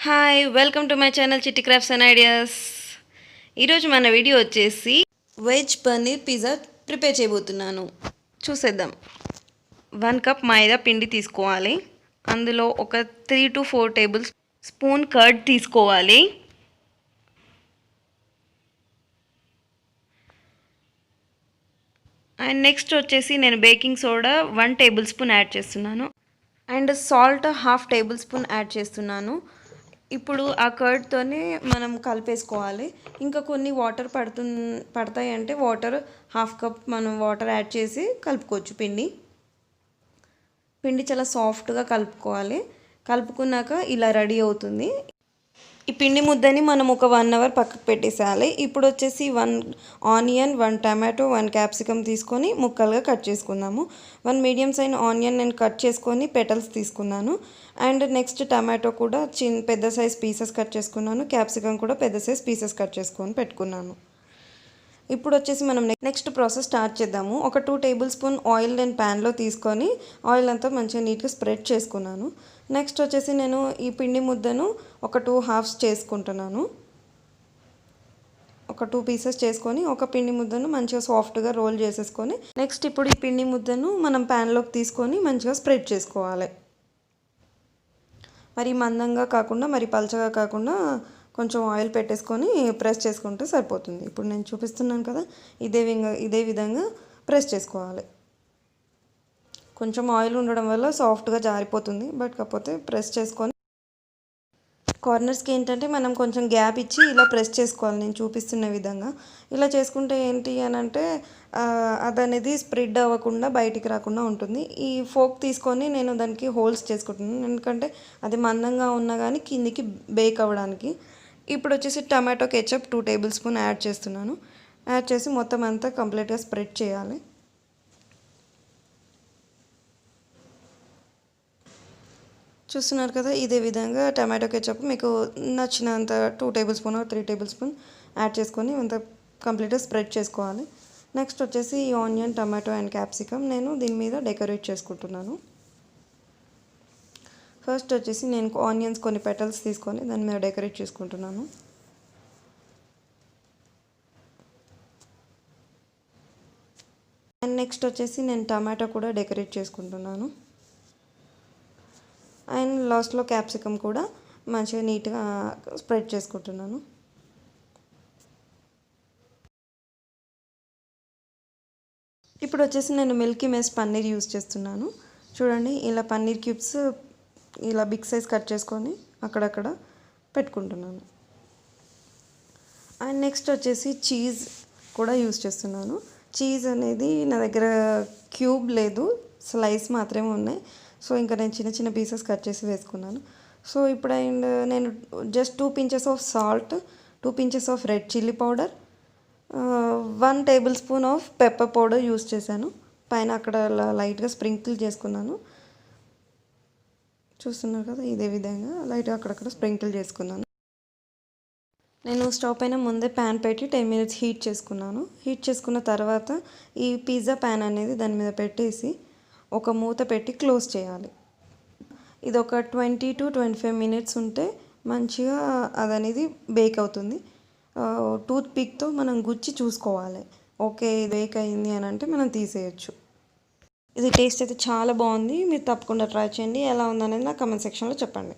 Hi welcome to my channel చిట్టి crafts and ideas. ఈరోజు మన వీడియో వచ్చేసి వెజ్ పన్నీర్ పిజ్జా ప్రిపేర్ చేయబోతున్నాను. చూసేద్దాం. 1 కప్ మైదా పిండి తీసుకోవాలి. అందులో ఒక 3 to 4 టేబుల్ స్పూన్ కర్డ్ తీసుకోవాలి. అండ్ నెక్స్ట్ వచ్చేసి నేను baking soda 1 tablespoon add చేస్తున్నాను. And salt 1/2 tablespoon add చేస్తున్నాను. ఇప్పుడు ఆ కర్డ్తోనే మనం కలిపేసుకోవాలి. ఇంకా కొన్ని వాటర్ పడతాయి అంటే వాటర్ 1/2 కప్ మనం వాటర్ యాడ్ చేసి కలుపుకోవచ్చు. పిండి చాలా సాఫ్ట్గా కలుపుకోవాలి. కలుపుకున్నాక ఇలా రెడీ అవుతుంది. ఈ పిండి ముద్దని మనం ఒక 1 అవర్ పక్కకు పెట్టేసేయాలి. ఇప్పుడు వచ్చేసి 1 ఆనియన్, 1 టమాటో, 1 క్యాప్సికమ్ తీసుకొని ముక్కలుగా కట్ చేసుకుందాము. 1 మీడియం సైజ్ ఆనియన్ నేను కట్ చేసుకొని పెటల్స్ తీసుకున్నాను. అండ్ నెక్స్ట్ టమాటో కూడా పెద్ద సైజ్ పీసెస్ కట్ చేసుకున్నాను. క్యాప్సికమ్ కూడా పెద్ద సైజ్ పీసెస్ కట్ చేసుకొని పెట్టుకున్నాను. ఇప్పుడు వచ్చేసి మనం నెక్స్ట్ ప్రాసెస్ స్టార్ట్ చేద్దాము. ఒక 2 టేబుల్ స్పూన్ ఆయిల్ నేను ప్యాన్లో తీసుకొని ఆయిల్ అంతా మంచిగా నీట్గా స్ప్రెడ్ చేసుకున్నాను. నెక్స్ట్ వచ్చేసి నేను ఈ పిండి ముద్దను ఒక 2 హాఫ్స్ చేసుకుంటున్నాను. ఒక 2 పీసెస్ చేసుకొని ఒక పిండి ముద్దను మంచిగా సాఫ్ట్గా రోల్ చేసేసుకొని నెక్స్ట్ ఇప్పుడు ఈ పిండి ముద్దను మనం ప్యాన్లోకి తీసుకొని మంచిగా స్ప్రెడ్ చేసుకోవాలి. మరి మందంగా కాకుండా మరి పలచగా కాకుండా కొంచెం ఆయిల్ పెట్టేసుకొని ప్రెస్ చేసుకుంటే సరిపోతుంది. ఇప్పుడు నేను చూపిస్తున్నాను కదా, ఇదే విధంగా ప్రెస్ చేసుకోవాలి. కొంచెం ఆయిల్ ఉండడం వల్ల సాఫ్ట్గా జారిపోతుంది. బట్ కాకపోతే ప్రెస్ చేసుకొని కార్నర్స్కి ఏంటంటే మనం కొంచెం గ్యాప్ ఇచ్చి ఇలా ప్రెస్ చేసుకోవాలి. నేను చూపిస్తున్న విధంగా ఇలా చేసుకుంటే ఏంటి అని అంటే అది అనేది స్ప్రెడ్ అవ్వకుండా బయటికి రాకుండా ఉంటుంది. ఈ ఫోక్ తీసుకొని నేను దానికి హోల్స్ చేసుకుంటున్నాను, ఎందుకంటే అది మందంగా ఉన్నా కానీ కిందికి బేక్ అవ్వడానికి. ఇప్పుడు వచ్చేసి tomato ketchup 2 table spoon add చేస్తున్నాను. యాడ్ చేసి మొత్తం అంతా కంప్లీట్గా స్ప్రెడ్ చేయాలి. చూస్తున్నారు కదా, ఇదే విధంగా టమాటో కెచప్ మీకు నచ్చినంత 2 table spoon 3 table spoon add చేసుకొని అంత కంప్లీట్గా స్ప్రెడ్ చేసుకోవాలి. నెక్స్ట్ వచ్చేసి ఈ ఆనియన్, టమాటో అండ్ క్యాప్సికమ్ నేను దీని మీద డెకరేట్ చేసుకుంటున్నాను. ఫస్ట్ వచ్చేసి నేను ఆనియన్స్ కొన్ని పెటల్స్ తీసుకొని దాని మీద డెకరేట్ చేసుకుంటున్నాను. అండ్ నెక్స్ట్ వచ్చేసి నేను టమాటో కూడా డెకరేట్ చేసుకుంటున్నాను. అండ్ లాస్ట్లో క్యాప్సికమ్ కూడా మంచిగా నీట్గా స్ప్రెడ్ చేసుకుంటున్నాను. ఇప్పుడు వచ్చేసి నేను మిల్కీ మెస్ పన్నీర్ యూస్ చేస్తున్నాను. చూడండి, ఇలా పన్నీర్ క్యూబ్స్ ఇలా బిగ్ సైజ్ కట్ చేసుకొని అక్కడక్కడ పెట్టుకుంటున్నాను. అండ్ నెక్స్ట్ వచ్చేసి చీజ్ కూడా యూస్ చేస్తున్నాను. చీజ్ అనేది నా దగ్గర క్యూబ్ లేదు, స్లైస్ మాత్రమే ఉన్నాయి. సో ఇంకా నేను చిన్న చిన్న పీసెస్ కట్ చేసి వేసుకున్నాను. సో ఇప్పుడు అండ్ నేను just 2 pinches of salt, 2 pinches of red chilli powder, 1 table spoon of pepper powder use చేశాను. పైన అక్కడ లైట్గా స్ప్రింకిల్ చేసుకున్నాను. చూస్తున్నారు కదా, ఇదే విధంగా లైట్గా అక్కడక్కడ స్ప్రింకిల్ చేసుకున్నాను. నేను స్టవ్ పైన ముందే ప్యాన్ పెట్టి 10 minutes హీట్ చేసుకున్నాను. హీట్ చేసుకున్న తర్వాత ఈ పిజ్జా ప్యాన్ అనేది దాని మీద పెట్టేసి ఒక మూత పెట్టి క్లోజ్ చేయాలి. ఇది ఒక 20 to 25 minutes ఉంటే మంచిగా అదనేది బేక్ అవుతుంది. టూత్ పిక్తో మనం గుచ్చి చూసుకోవాలి. ఓకే, బేక్ అయింది అని అంటే మనం తీసేయచ్చు. ఇది టేస్ట్ అయితే చాలా బాగుంది. మీరు తప్పకుండా ట్రై చేయండి. ఎలా ఉందనేది నా కమెంట్ సెక్షన్లో చెప్పండి.